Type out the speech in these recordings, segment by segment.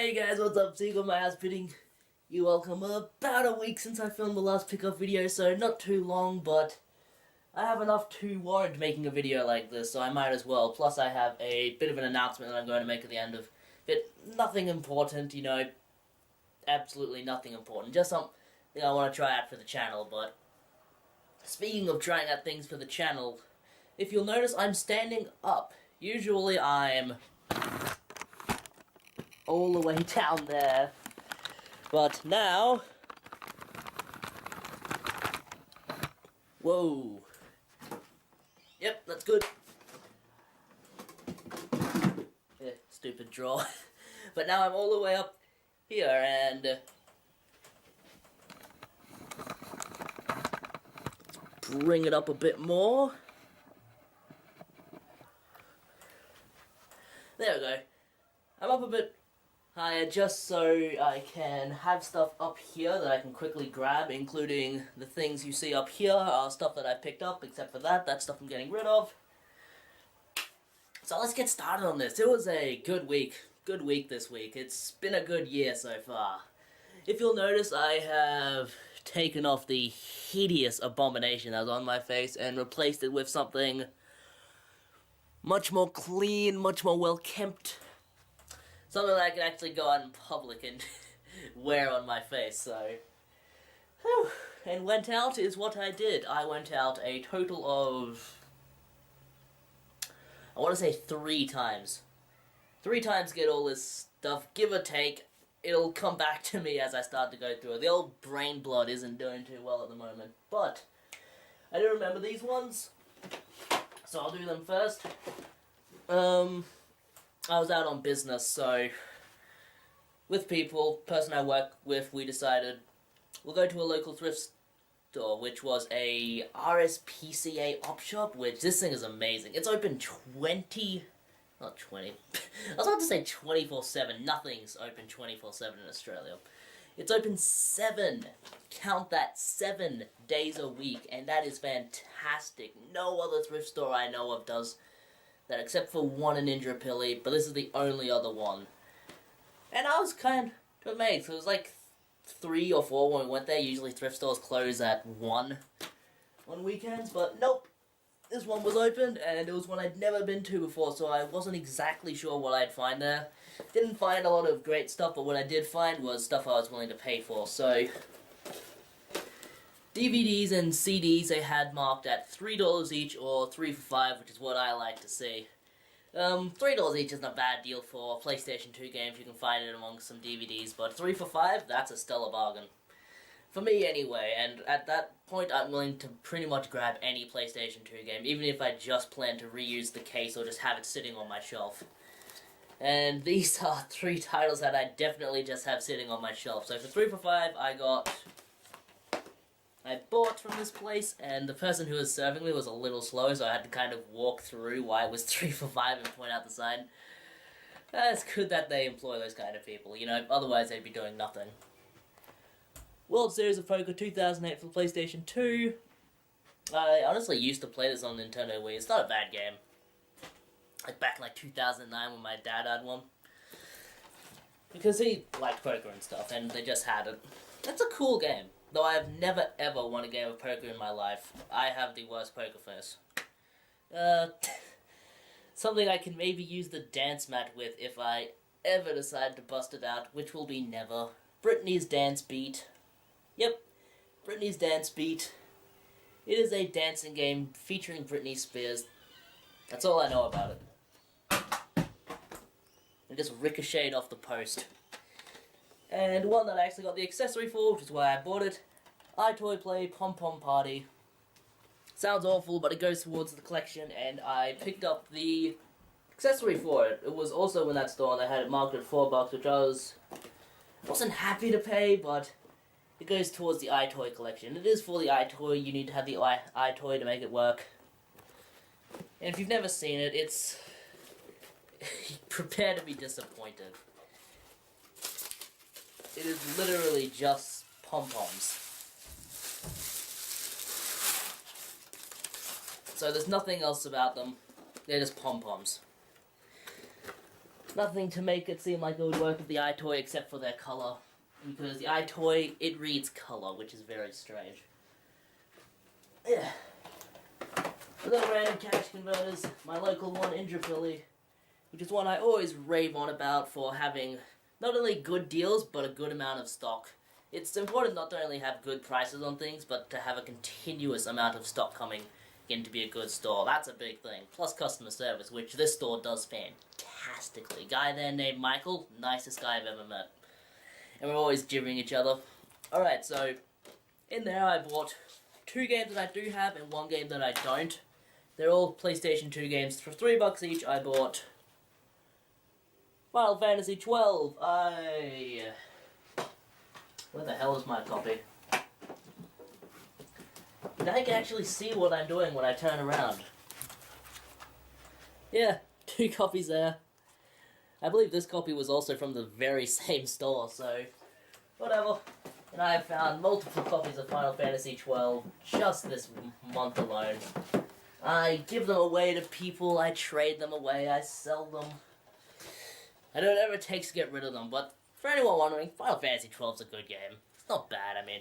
Hey guys, what's up? Seagull, my house pitting. You welcome. About a week since I filmed the last pickup video, so not too long, but I have enough to warrant making a video like this, so I might as well. Plus I have a bit of an announcement that I'm going to make at the end of it. Nothing important, you know, absolutely nothing important. Just something I want to try out for the channel, but speaking of trying out things for the channel, if you'll notice, I'm standing up. Usually I'm all the way down there, but now, whoa, yep, that's good. Yeah, stupid draw. But now I'm all the way up here, and bring it up a bit more. There we go. I'm up a bit higher just so I can have stuff up here that I can quickly grab, including the things you see up here are stuff that I picked up, except for that's stuff I'm getting rid of. So let's get started on this. It was a good week this week. It's been a good year so far. If you'll notice, I have taken off the hideous abomination that was on my face and replaced it with something much more clean, much more well-kept. Something that I can actually go out in public and wear on my face, so. Whew. And went out is what I did. I went out a total of, I want to say 3 times. 3 times to get all this stuff, give or take. It'll come back to me as I start to go through it. The old brain blood isn't doing too well at the moment, but I do remember these ones, so I'll do them first. I was out on business, so with person I work with, we decided we'll go to a local thrift store, which was a RSPCA op shop, which this thing is amazing. It's open not 20, I was about to say 24/7, nothing's open 24/7 in Australia. It's open 7, count that, 7 days a week, and that is fantastic. No other thrift store I know of does that, except for one in Indooroopilly, but this is the only other one. And I was kind of amazed. So it was like 3 or 4 when we went there. Usually thrift stores close at 1 on weekends, but nope. This one was open, and it was one I'd never been to before, so I wasn't exactly sure what I'd find there. Didn't find a lot of great stuff, but what I did find was stuff I was willing to pay for, so DVDs and CDs they had marked at $3 each, or 3 for $5, which is what I like to see. $3 each isn't a bad deal for PlayStation 2 games. You can find it among some DVDs, but 3 for $5, that's a stellar bargain. For me, anyway, and at that point, I'm willing to pretty much grab any PlayStation 2 game, even if I just plan to reuse the case or just have it sitting on my shelf. And these are 3 titles that I definitely just have sitting on my shelf. So for 3 for $5, I bought from this place, and the person who was serving me was a little slow, so I had to kind of walk through why it was 3 for $5 and point out the sign. It's good that they employ those kind of people, you know, otherwise they'd be doing nothing. World Series of Poker 2008 for the PlayStation 2. I honestly used to play this on Nintendo Wii. It's not a bad game. Like back in like 2009 when my dad had one. Because he liked poker and stuff, and they just had it. It's a cool game. Though I have never ever won a game of poker in my life. I have the worst poker face. Something I can maybe use the dance mat with if I ever decide to bust it out, which will be never. Britney's Dance Beat. Yep, Britney's Dance Beat. It is a dancing game featuring Britney Spears. That's all I know about it. It just ricocheted off the post. And one that I actually got the accessory for, which is why I bought it. iToy Play Pom Pom Party. Sounds awful, but it goes towards the collection, and I picked up the accessory for it. It was also in that store, and they had it marked at $4, which wasn't happy to pay, but it goes towards the iToy collection. It is for the iToy. You need to have the iToy to make it work. And if you've never seen it, it's prepare to be disappointed. It is literally just pom-poms. So there's nothing else about them. They're just pom-poms. Nothing to make it seem like it would work with the iToy except for their colour. Because the iToy, it reads colour, which is very strange. Yeah. For the random cash converters, my local one, Philly, which is one I always rave on about for having not only good deals, but a good amount of stock. It's important not to only have good prices on things, but to have a continuous amount of stock coming in to be a good store. That's a big thing. Plus customer service, which this store does fantastically. Guy there named Michael, nicest guy I've ever met. And we're always jibbering each other. Alright, so in there I bought 2 games that I do have and 1 game that I don't. They're all PlayStation 2 games. For $3 each, I bought Final Fantasy 12. Where the hell is my copy? Now I can actually see what I'm doing when I turn around. Yeah, 2 copies there. I believe this copy was also from the very same store, so whatever. And I have found multiple copies of Final Fantasy 12 just this month alone. I give them away to people, I trade them away, I sell them. I do whatever it takes to get rid of them, but for anyone wondering, Final Fantasy 12 is a good game. It's not bad, I mean,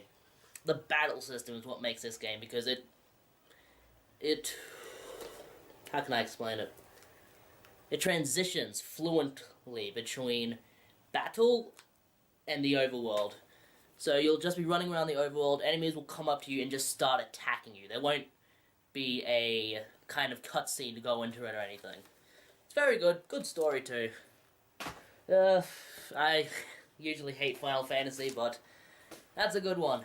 the battle system is what makes this game, because it... How can I explain it? It transitions fluently between battle and the overworld. So you'll just be running around the overworld, enemies will come up to you and just start attacking you. There won't be a kind of cutscene to go into it or anything. It's very good. Good story too. I usually hate Final Fantasy, but that's a good one.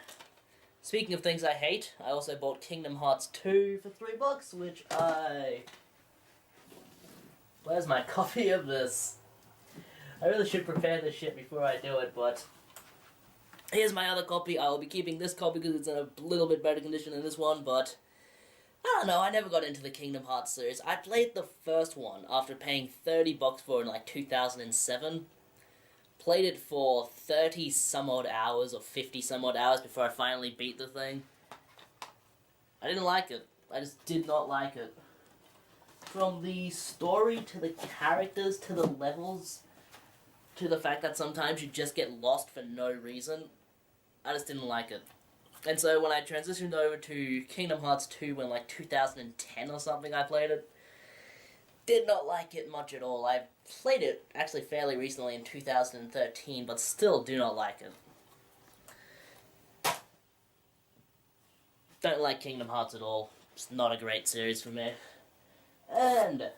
Speaking of things I hate, I also bought Kingdom Hearts 2 for $3, which I... Where's my copy of this? I really should prepare this shit before I do it, but... Here's my other copy. I will be keeping this copy because it's in a little bit better condition than this one, but... I don't know, I never got into the Kingdom Hearts series. I played the first one after paying $30 for it in like 2007. Played it for 30 some odd hours or 50 some odd hours before I finally beat the thing. I didn't like it. I just did not like it. From the story to the characters to the levels to the fact that sometimes you just get lost for no reason, I just didn't like it. And so when I transitioned over to Kingdom Hearts 2 in like 2010 or something, I played it. Did not like it much at all. I played it actually fairly recently in 2013, but still do not like it. Don't like Kingdom Hearts at all. It's not a great series for me. And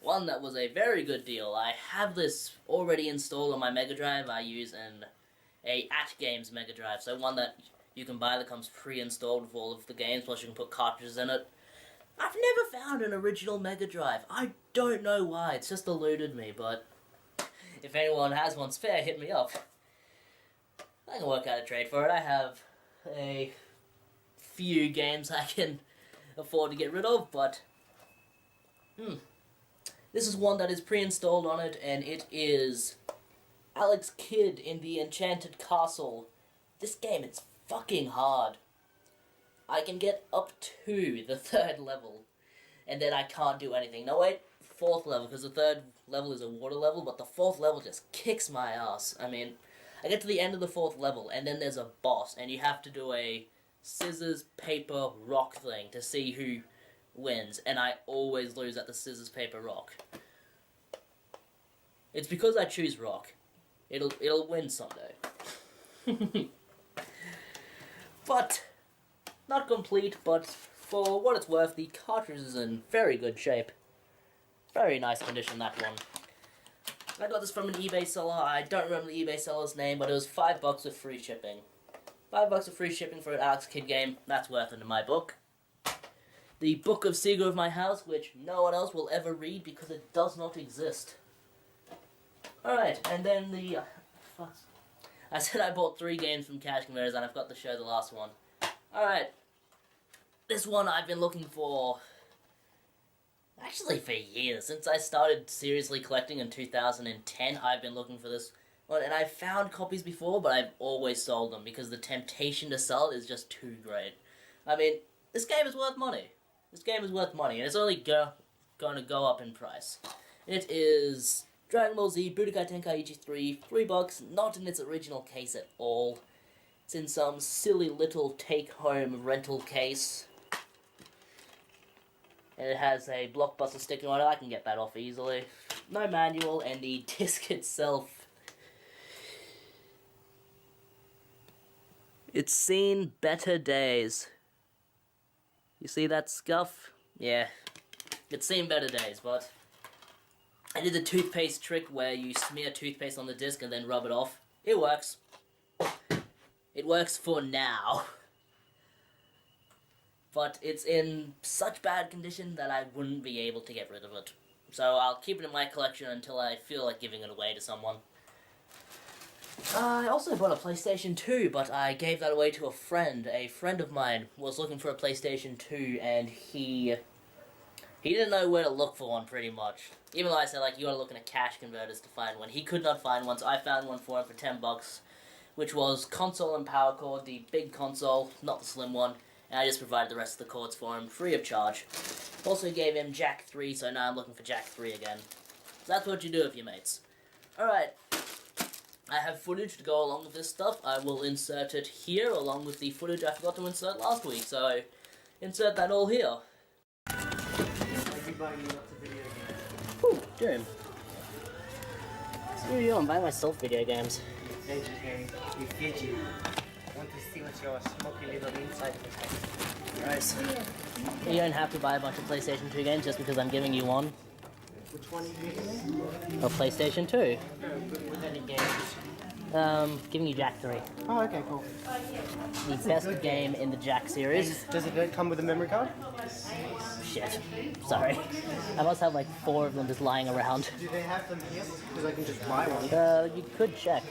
one that was a very good deal. I have this already installed on my Mega Drive. I use a at-games Mega Drive, so one that you can buy that comes pre-installed with all of the games, plus you can put cartridges in it. I've never found an original Mega Drive. I don't know why, it's just eluded me, but if anyone has one spare, hit me up. I can work out a trade for it. I have a few games I can afford to get rid of, but this is one that is pre-installed on it, and it is Alex Kidd in the Enchanted Castle. This game, it's fucking hard. I can get up to the 3rd level, and then I can't do anything. No, wait, 4th level, because the 3rd level is a water level, but the 4th level just kicks my ass. I mean, I get to the end of the 4th level, and then there's a boss, and you have to do a scissors, paper, rock thing to see who wins, and I always lose at the scissors, paper, rock. It's because I choose rock. It'll win someday. But not complete, but for what it's worth, the cartridge is in very good shape. Very nice condition, that one. I got this from an eBay seller. I don't remember the eBay seller's name, but it was $5 with free shipping. $5 with free shipping for an Alex Kidd game. That's worth it in my book. The Book of Seeger of My House, which no one else will ever read because it does not exist. Alright, and then the... I said I bought 3 games from Cash Converters, and I've got to show the last one. Alright. This one I've been looking for... actually for years. Since I started seriously collecting in 2010, I've been looking for this one. And I've found copies before, but I've always sold them, because the temptation to sell is just too great. I mean, this game is worth money. This game is worth money, and it's only going to go up in price. It is Dragon Ball Z Budokai Tenkaichi 3, $3, not in its original case at all. It's in some silly little take-home rental case. And it has a Blockbuster sticker on it. I can get that off easily. No manual, and the disc itself. It's seen better days. You see that scuff? Yeah. It's seen better days, but I did the toothpaste trick where you smear toothpaste on the disc and then rub it off. It works. It works for now. But it's in such bad condition that I wouldn't be able to get rid of it. So I'll keep it in my collection until I feel like giving it away to someone. I also bought a PlayStation 2, but I gave that away to a friend. A friend of mine was looking for a PlayStation 2, and he didn't know where to look for one, pretty much. Even though I said, like, you gotta look in a cash converters to find one. He could not find one, so I found one for him for $10, which was console and power cord, the big console, not the slim one. And I just provided the rest of the cords for him, free of charge. Also gave him Jack 3, so now I'm looking for Jack 3 again. So that's what you do with your mates. Alright. I have footage to go along with this stuff. I will insert it here, along with the footage I forgot to insert last week. So, insert that all here. Everybody loves a video game. Ooh, Jim. So I'm buying myself video games. You fidget. I want to see what your smoky little inside is like. Nice. You don't have to buy a bunch of PlayStation 2 games just because I'm giving you one. Which one are you giving me? A PlayStation 2. With any games? Giving you Jack 3. Oh, okay, cool. The best game in the Jack series. Does it come with a memory card? Shit. Sorry. I must have like 4 of them just lying around. Do they have them here? Because I can just buy one. You could check.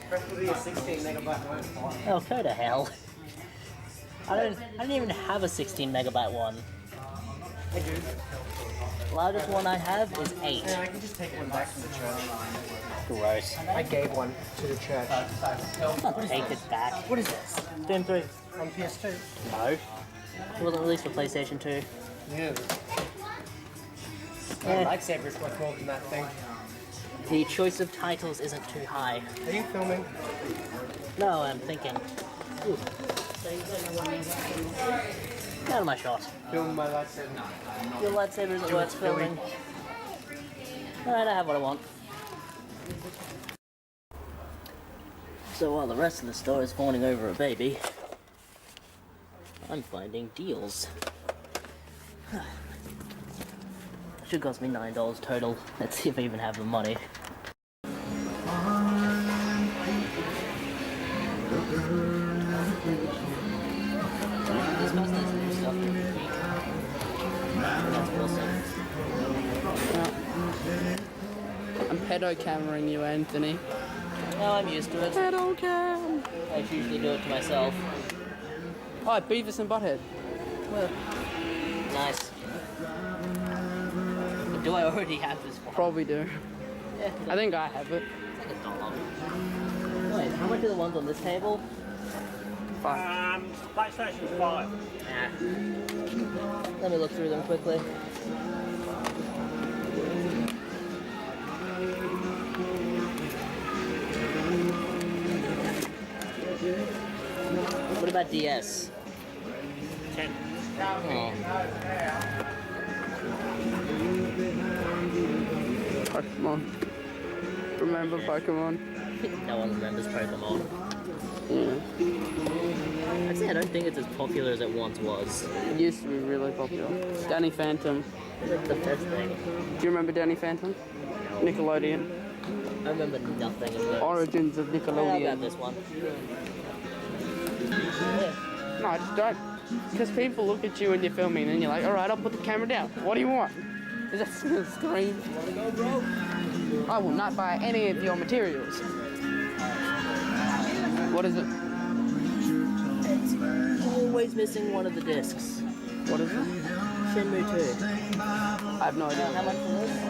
Preferably a 16 megabyte one. Oh, go to hell. I don't even have a 16 megabyte one. I do. The largest one I have is 8. Yeah, I can just take one back from the church. Gross. I gave one to the church. I'll take it back. What is this? Doom 3. On PS2? No. It wasn't released for PlayStation 2. Yeah. Eh. Lightsaber's much more than that thing. The choice of titles isn't too high. Are you filming? No, I'm thinking. Ooh. Out of my shot. Film my lightsaber. Your lightsaber isn't worth filming. Alright, I have what I want. So while the rest of the store is fawning over a baby, I'm finding deals. Should cost me $9 total. Let's see if I even have the money. This person has new stuff every week. That's awesome. I'm pedo-cammering you, Anthony. No, I'm used to it. Pedo-cam! I usually do it to myself. Oh, Beavis and Butthead. Well, nice. But do I already have this one? Probably do. Yeah, I think I have it. it's like $1. Wait, how much are the ones on this table? Fine. PlayStation 5. Let me look through them quickly. What about DS? 10. Oh. Pokemon. Remember Pokemon? No one remembers Pokemon. Yeah. Actually, I don't think it's as popular as it once was. It used to be really popular. Danny Phantom. That's the best thing. Do you remember Danny Phantom? Nickelodeon. I remember nothing of those. Origins of How about Nickelodeon. this one? Yeah. No, I just don't. Because people look at you when you're filming and you're like, alright, I'll put the camera down. What do you want? Is that a screen? Wanna go, bro? I will not buy any of your materials. What is it? It's always missing one of the discs. What is it? Shenmue 2. I have no idea. How much is this?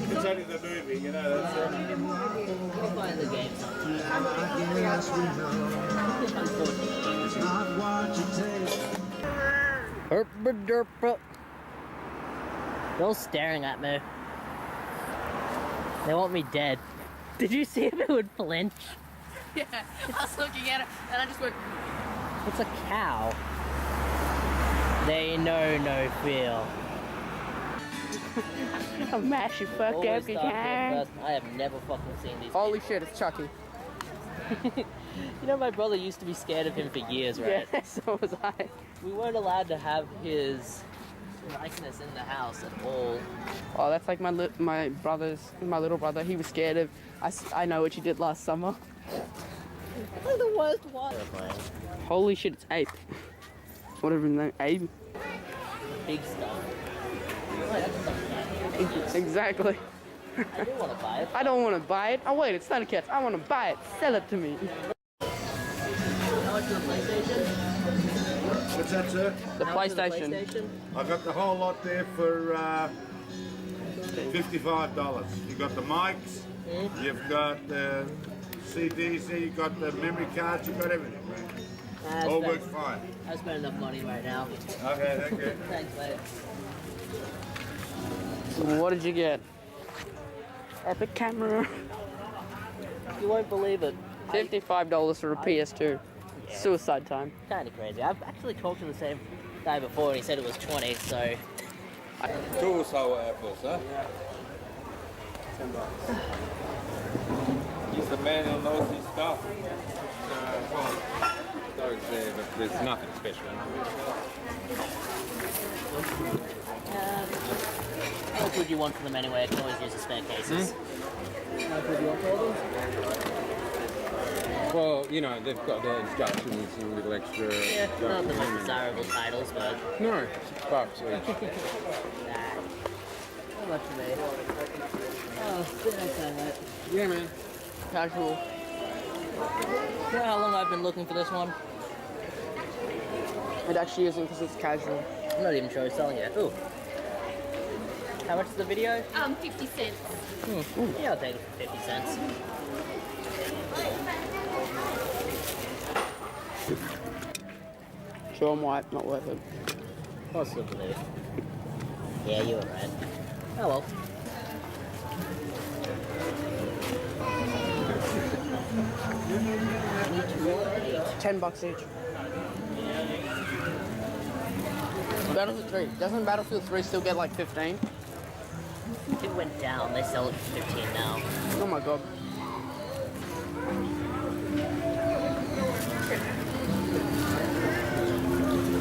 It's only the movie, you know, that's it. We'll find the game sometime. They're all staring at me. They want me dead. Did you see if it would flinch? Yeah, I was looking at it and I just went. It's a cow. They know no fear. I'll mash you fuck Always every start with time. first. I have never fucking seen these. Holy shit, it's Chucky. You know, my brother used to be scared of him for years, right? Yeah, so was I. We weren't allowed to have his likeness in the house at all. Oh, that's like my little brother. He was scared of. I know what you did last summer. Like the worst one. Holy shit, it's Ape. Whatever his name, Abe. Big stuff. Oh, that's something. Exactly. I do want to buy it. I don't want to buy it. Oh wait, it's Thundercats. I want to buy it. Sell it to me. How much for the PlayStation? What's that, sir? The How much for the PlayStation. PlayStation? I got the whole lot there for $55. You got the mics, you've got the CDs, you've got the memory cards, you've got everything. All works fine. I spent enough money right now. Okay, thank you. Thanks, mate. What did you get? Epic camera. You won't believe it. $55 for a PS2. Suicide time. Kind of crazy. I've actually talked to the same guy before and he said it was 20, so... Two sour apples, huh? He's the man who knows his stuff. Well, it's there, but there's nothing special. How much would you want for them anyway? I can always use the spare cases. How much would you want for them? Well, you know, they've got the instructions and a little extra. Yeah, not the most desirable titles, but... No, $6 each. Nah. How much for me? Oh, didn't I say that? Yeah, man. Casual. You know how long I've been looking for this one? It actually isn't because it's casual. I'm not even sure he's selling it. Ooh. How much is the video? 50 cents. Yeah, I'll take it for 50 cents. Sure, I'm white, not worth it. Possibly. Yeah, you were right. Oh well. $10 each. Battlefield 3. Doesn't Battlefield 3 still get like 15? It went down. They sell it for 15 now. Oh my god.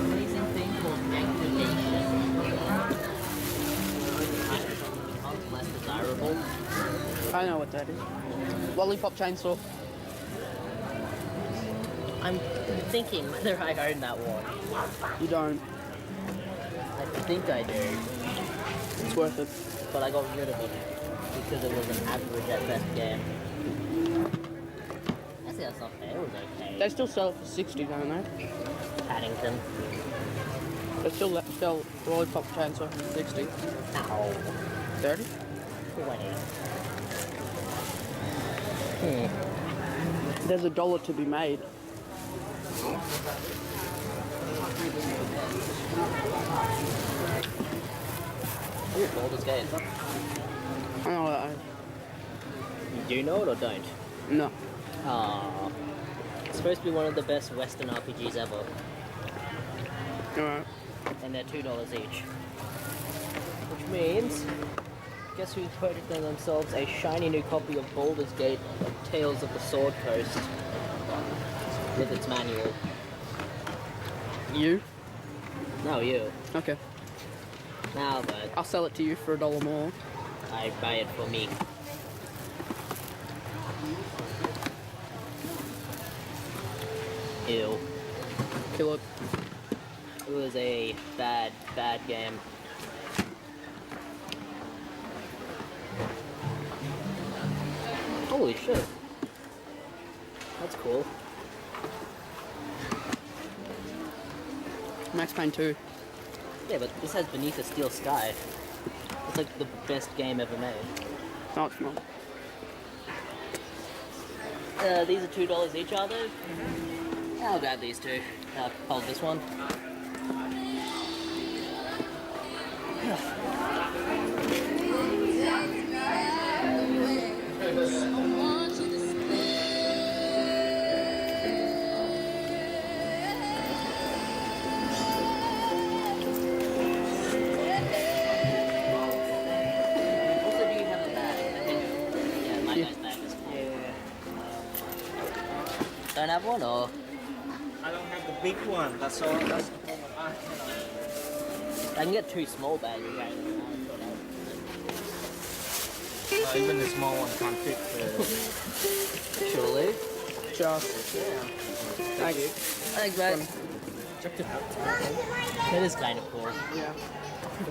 Amazing thing called degradation. Becomes less desirable. I know what that is. Lollipop chainsaw. I'm thinking whether I own that one. You don't. I think I do, It's worth it. but I got rid of it because it was an average at best game. Actually, that's not fair. It was okay. They still sell it for 60, don't they? Paddington. They still sell Lollipop chainsaw for 60. Ow. 30? 20. There's $1 to be made. Ooh, Baldur's Gate. I know that. You do know it or don't? No. Ah, it's supposed to be one of the best Western RPGs ever, Alright. and they're $2 each. Which means, guess who's purchasing themselves a shiny new copy of Baldur's Gate: Tales of the Sword Coast with its manual. You? No, you. Okay. Now, but I'll sell it to you for $1 more. I buy it for me. Ew. Kill it. It was a bad, bad game. Holy shit. That's cool. Max Payne 2. Yeah, but this has Beneath a Steel Sky. It's like the best game ever made. No, it's not. These are $2 each, are they? I'll grab these two. I'll hold this one. Also, do you have a bag? Yeah, my guy's bag is full. Don't have one, or? I don't have the big one. That's all. That's the problem. I can get two small bags. Even the small one can't fit. Surely. Just. Yeah. Thank you. Thanks, mate. That is kind of cool. Yeah.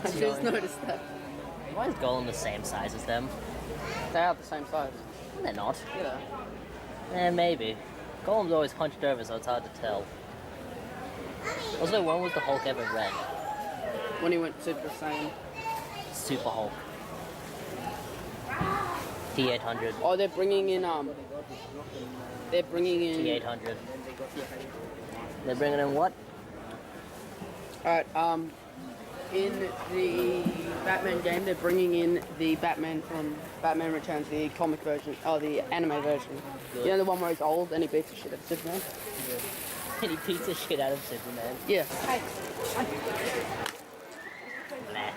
I just noticed that. Why is Golem the same size as them? They are the same size. They're not. Yeah. Maybe. Golem's always hunched over, so it's hard to tell. Also, when was the Hulk ever red? When he went Super Saiyan. Super Hulk. T800. Oh, they're bringing in They're bringing in. T800. They're bringing in what? Alright, in the Batman game, they're bringing in the Batman from Batman Returns, the comic version, the anime version. Good. You know the one where he's old and he beats the shit out of Superman? And he beats the shit out of Superman. Yeah. Nah.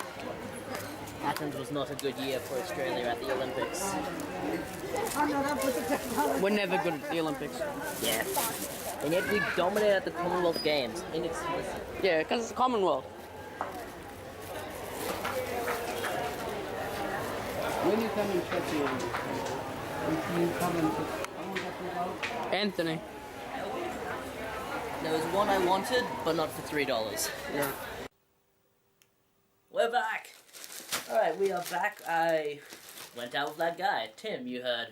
Athens was not a good year for Australia at the Olympics. We're never good at the Olympics. Yeah. And yet we dominate at the Commonwealth Games. Inexplicit. Yeah, because it's Commonwealth. When you come in Sheffield, you come in Anthony. There was one I wanted, but not for $3. Yeah. We're back! Alright, we are back. I went out with that guy, Tim, you heard.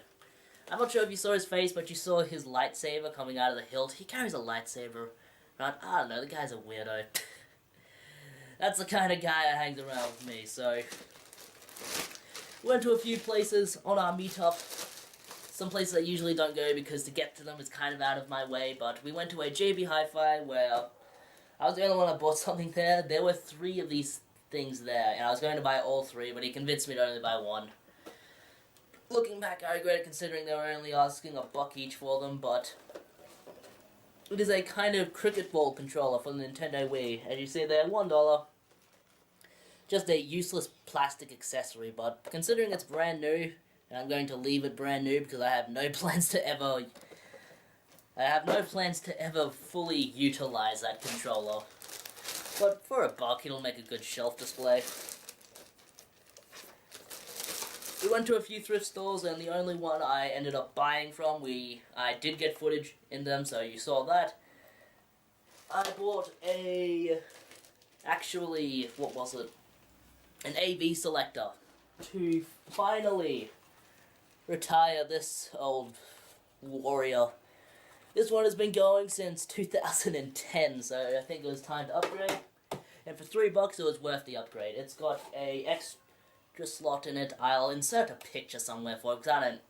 I'm not sure if you saw his face, but you saw his lightsaber coming out of the hilt. He carries a lightsaber around. I don't know, the guy's a weirdo. That's the kind of guy that hangs around with me, so... We went to a few places on our meetup. Some places I usually don't go because to get to them is kind of out of my way, but we went to a JB Hi-Fi where I was the only one that bought something there. There were 3 of these things there, and I was going to buy all 3, but he convinced me to only buy 1. Looking back, I regret it considering they were only asking $1 each for them, but it is a kind of cricket ball controller for the Nintendo Wii. As you see there, $1. Just a useless plastic accessory, but considering it's brand new, and I'm going to leave it brand new because I have no plans to ever fully utilize that controller. But for $1, it'll make a good shelf display. We went to a few thrift stores, and the only one I ended up buying from, I did get footage in them, so you saw that. I bought what was it? An AV selector to finally retire this old warrior. This one has been going since 2010, so I think it was time to upgrade. And for $3, it was worth the upgrade. It's got a extra slot in it. I'll insert a picture somewhere for it, because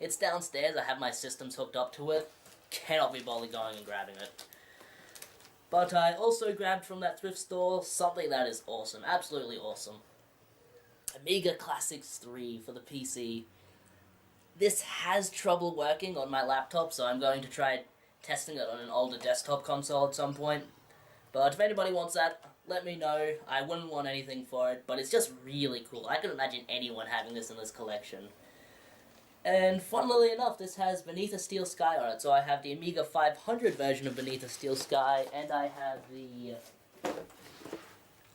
it's downstairs. I have my systems hooked up to it. Cannot be bothered going and grabbing it. But I also grabbed from that thrift store something that is awesome. Absolutely awesome. Amiga Classics 3 for the PC. This has trouble working on my laptop, so I'm going to try testing it on an older desktop console at some point. But if anybody wants that, let me know. I wouldn't want anything for it, but it's just really cool. I can imagine anyone having this in this collection. And funnily enough, this has Beneath a Steel Sky on it, so I have the Amiga 500 version of Beneath a Steel Sky, and I have the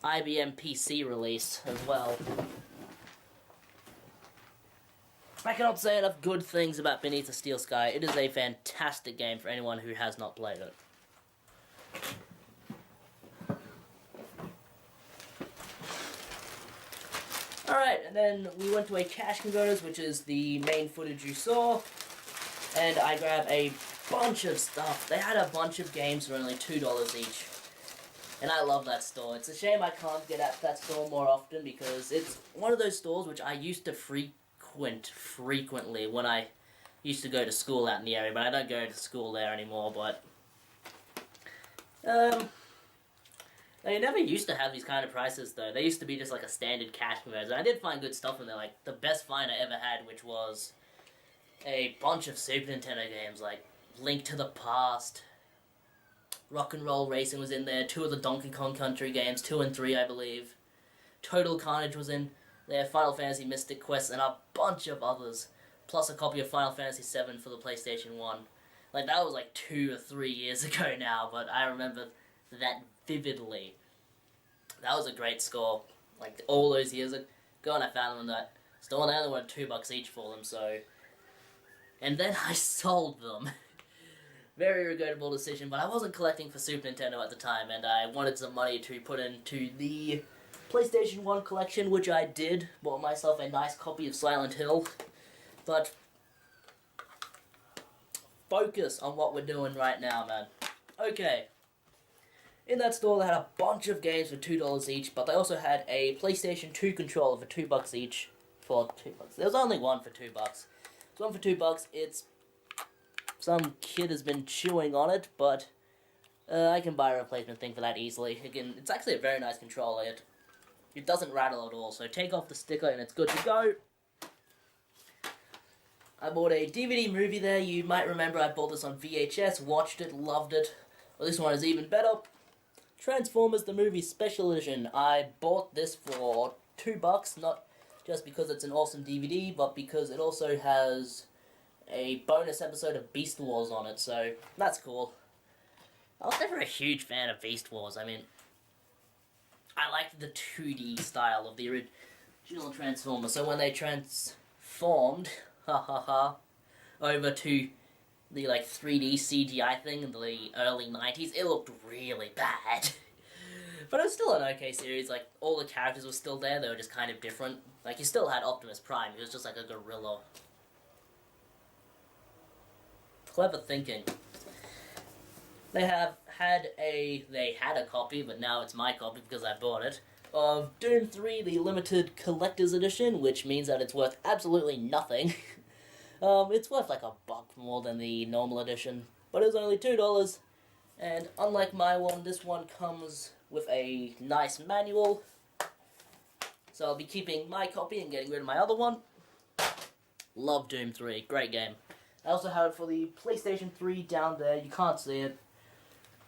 IBM PC release as well. I cannot say enough good things about Beneath a Steel Sky. It is a fantastic game for anyone who has not played it. Alright, and then we went to a cash converters, which is the main footage you saw, and I grabbed a bunch of stuff. They had a bunch of games for only $2 each, and I love that store. It's a shame I can't get at that store more often, because it's one of those stores which I used to frequently when I used to go to school out in the area, but I don't go to school there anymore. But they never used to have these kind of prices, though. They used to be just like a standard cash converter. I did find good stuff in there, like the best find I ever had, which was a bunch of Super Nintendo games, like Link to the Past, Rock and Roll Racing was in there, 2 of the Donkey Kong Country games, 2 and 3, I believe. Total Carnage was in there, Final Fantasy Mystic Quest, and a bunch of others. Plus a copy of Final Fantasy VII for the PlayStation 1. Like, that was like 2 or 3 years ago now, but I remember that vividly. That was a great score. Like, all those years ago, and I found them in that store, and I only wanted $2 each for them, so... And then I sold them. Very regrettable decision, but I wasn't collecting for Super Nintendo at the time, and I wanted some money to put into the PlayStation 1 collection, which I did. Bought myself a nice copy of Silent Hill. But focus on what we're doing right now, man. Okay. In that store, they had a bunch of games for $2 each, but they also had a PlayStation 2 controller for $2 each. For $2. There was only one for $2. So one for $2. It's some kid has been chewing on it, but I can buy a replacement thing for that easily. Again, it's actually a very nice controller. It doesn't rattle at all. So take off the sticker and it's good to go. I bought a DVD movie there. You might remember I bought this on VHS, watched it, loved it. Well, this one is even better. Transformers the Movie Special Edition. I bought this for $2, not just because it's an awesome DVD, but because it also has a bonus episode of Beast Wars on it, so that's cool. I was never a huge fan of Beast Wars. I mean, I liked the 2D style of the original Transformers, so when they transformed... over to the like 3D CGI thing in the early 90s, it looked really bad. But it was still an okay series. Like, all the characters were still there, they were just kind of different. Like, you still had Optimus Prime, he was just like a gorilla. Clever thinking. They had a copy, but now it's my copy because I bought it, of Doom 3, the limited collector's edition, which means that it's worth absolutely nothing. It's worth like $1 more than the normal edition, but it was only $2, and unlike my one, this one comes with a nice manual, so I'll be keeping my copy and getting rid of my other one. Love Doom 3, great game. I also have it for the PlayStation 3 down there, you can't see it,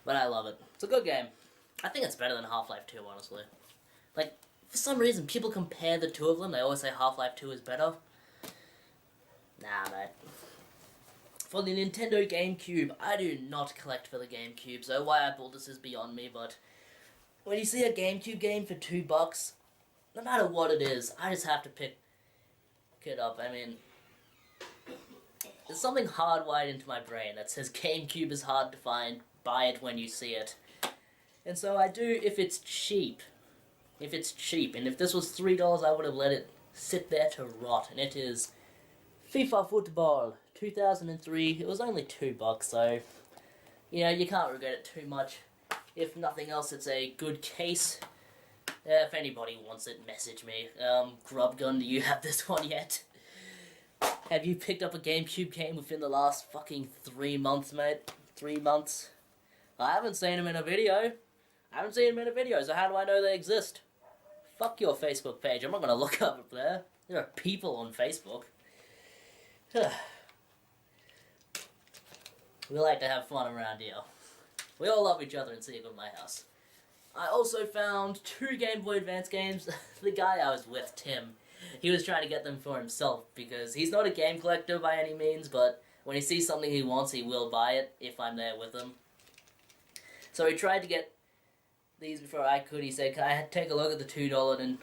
but I love it. It's a good game. I think it's better than Half-Life 2, honestly. Like, for some reason, people compare the two of them, they always say Half-Life 2 is better. Nah, mate. For the Nintendo GameCube, I do not collect for the GameCube, so why I bought this is beyond me, but when you see a GameCube game for $2, no matter what it is, I just have to pick it up. I mean, there's something hardwired into my brain that says GameCube is hard to find, buy it when you see it. And so I do if it's cheap. If it's cheap, and if this was $3, I would have let it sit there to rot, and it is FIFA Football 2003. It was only $2, so you know, you can't regret it too much. If nothing else, it's a good case. If anybody wants it, message me. Grubgun, do you have this one yet? Have you picked up a GameCube game within the last fucking 3 months, mate? 3 months? I haven't seen them in a video. So how do I know they exist? Fuck your Facebook page. I'm not gonna look up there. There are people on Facebook. We like to have fun around here. We all love each other and see it at my house. I also found 2 Game Boy Advance games. The guy I was with, Tim, he was trying to get them for himself because he's not a game collector by any means, but when he sees something he wants, he will buy it if I'm there with him. So he tried to get these before I could. He said, "Can I take a look at the $2 and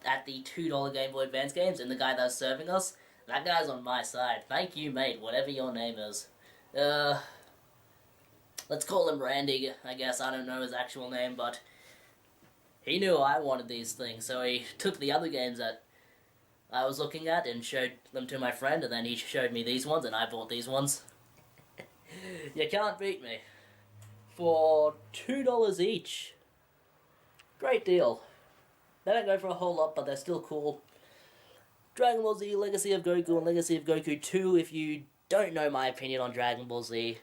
at the $2 Game Boy Advance games?" And the guy that was serving us, that guy's on my side. Thank you, mate, whatever your name is. let's call him Randy, I guess. I don't know his actual name, but he knew I wanted these things, so he took the other games that I was looking at and showed them to my friend, and then he showed me these ones, and I bought these ones. You can't beat me. For $2 each. Great deal. They don't go for a whole lot, but they're still cool. Dragon Ball Z, Legacy of Goku, and Legacy of Goku 2. If you don't know my opinion on Dragon Ball Z,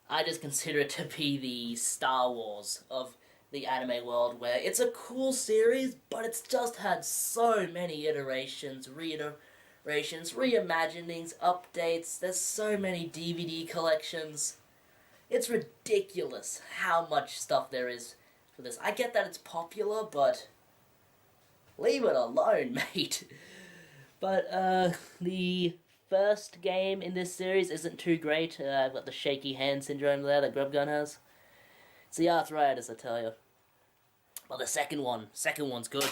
I just consider it to be the Star Wars of the anime world, where it's a cool series, but it's just had so many iterations, reimaginings, updates. There's so many DVD collections. It's ridiculous how much stuff there is for this. I get that it's popular, but leave it alone, mate. But the first game in this series isn't too great. I've got the shaky hand syndrome there that Grubgun has. It's the arthritis, I tell you. But the second one's good.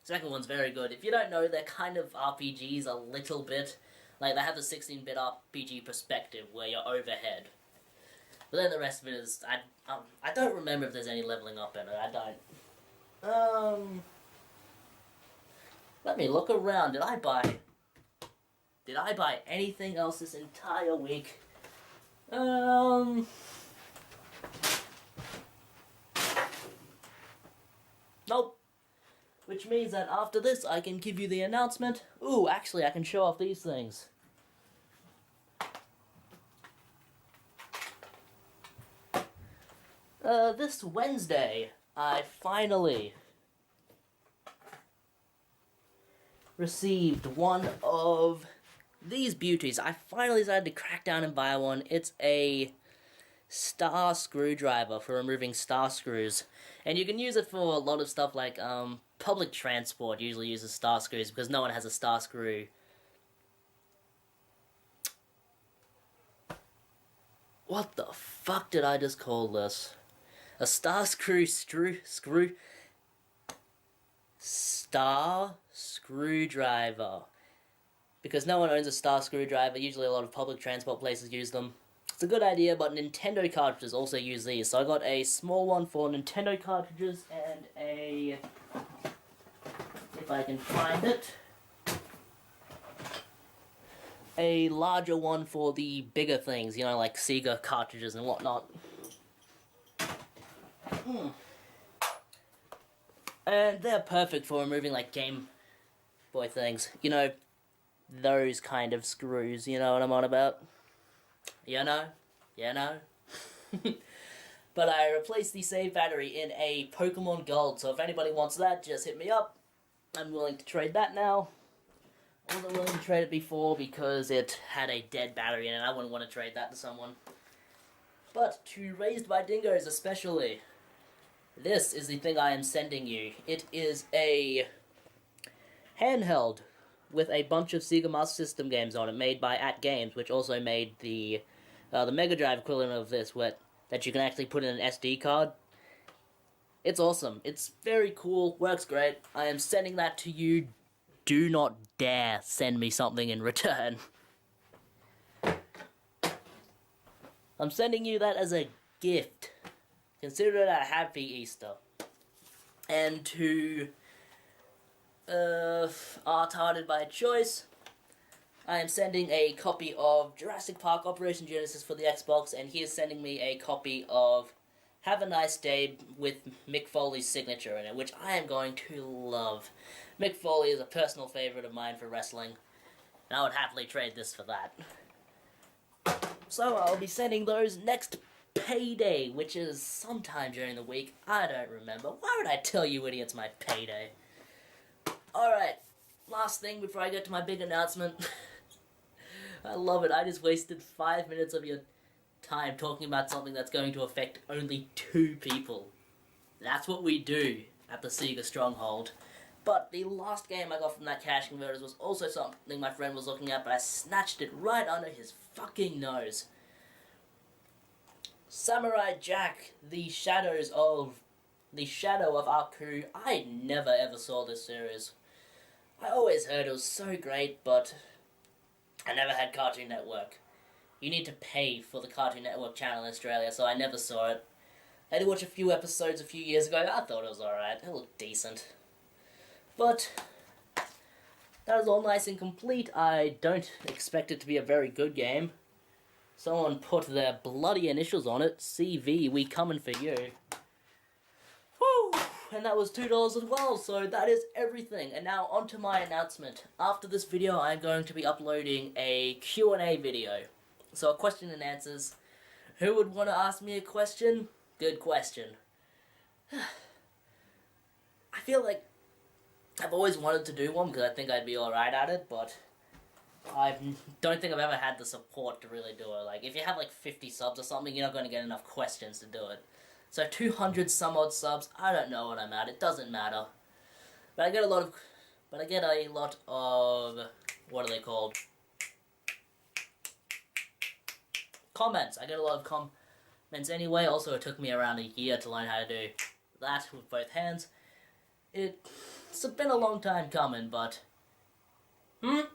Second one's very good. If you don't know, they're kind of RPGs a little bit. Like, they have the 16-bit RPG perspective where you're overhead. But then the rest of it is... I don't remember if there's any leveling up in it. I don't. Let me look around. Did I buy anything else this entire week? Nope. Which means that after this, I can give you the announcement. Ooh, actually, I can show off these things. This Wednesday, I finally received one of these beauties. I finally decided to crack down and buy one. It's a star screwdriver for removing star screws. And you can use it for a lot of stuff like, public transport usually uses star screws because no one has a star screw. What the fuck did I just call this? A star star screwdriver. Because no one owns a star screwdriver, usually a lot of public transport places use them. It's a good idea, but Nintendo cartridges also use these. So I got a small one for Nintendo cartridges and a... if I can find it... a larger one for the bigger things, you know, like Sega cartridges and whatnot. And they're perfect for removing, like, Game Boy things. You know, those kind of screws, you know what I'm on about? You know? But I replaced the save battery in a Pokemon Gold, so if anybody wants that, just hit me up. I'm willing to trade that now. I wasn't willing to trade it before because it had a dead battery in it. I wouldn't want to trade that to someone. But to Raised by Dingoes especially, this is the thing I am sending you. It is a handheld with a bunch of Sega Master System games on it, made by At Games, which also made the Mega Drive equivalent of this, that you can actually put in an SD card. It's awesome. It's very cool. Works great. I am sending that to you. Do not dare send me something in return. I'm sending you that as a gift. Consider it a happy Easter. And to Art-Hearted by Choice, I am sending a copy of Jurassic Park Operation Genesis for the Xbox, and he is sending me a copy of Have a Nice Day with Mick Foley's signature in it, which I am going to love. Mick Foley is a personal favorite of mine for wrestling, and I would happily trade this for that. So I'll be sending those next payday, which is sometime during the week. I don't remember. Why would I tell you idiots my payday? Alright, last thing before I get to my big announcement. I love it. I just wasted 5 minutes of your time talking about something that's going to affect only 2 people. That's what we do at the Sega Stronghold. But the last game I got from that Cash Converters was also something my friend was looking at, but I snatched it right under his fucking nose. Samurai Jack, the Shadow of Aku. I never ever saw this series. I always heard it was so great, but I never had Cartoon Network. you need to pay for the Cartoon Network channel in Australia, so I never saw it. I did watch a few episodes a few years ago. I thought it was alright. It looked decent. But that is all nice and complete. I don't expect it to be a very good game. Someone put their bloody initials on it. CV, we coming for you. Woo! And that was $2 as well, so that is everything. And now on to my announcement. After this video, I'm going to be uploading a Q&A video. So a question and answers. Who would want to ask me a question? Good question. I feel like I've always wanted to do one because I think I'd be alright at it, but I don't think I've ever had the support to really do it. Like, if you have like 50 subs or something, you're not going to get enough questions to do it. So 200 some odd subs, I don't know what I'm at, it doesn't matter. But I get a lot of, what are they called? Comments. I get a lot of comments anyway. Also, it took me around a year to learn how to do that with both hands. It's been a long time coming, but hold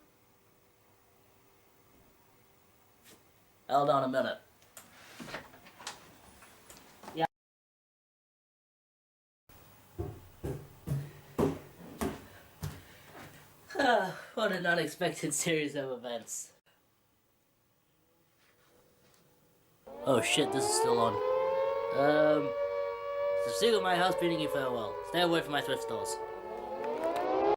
on a minute. Yeah. What an unexpected series of events. Oh shit, this is still on. The secret of my house bidding you farewell. Stay away from my thrift stores.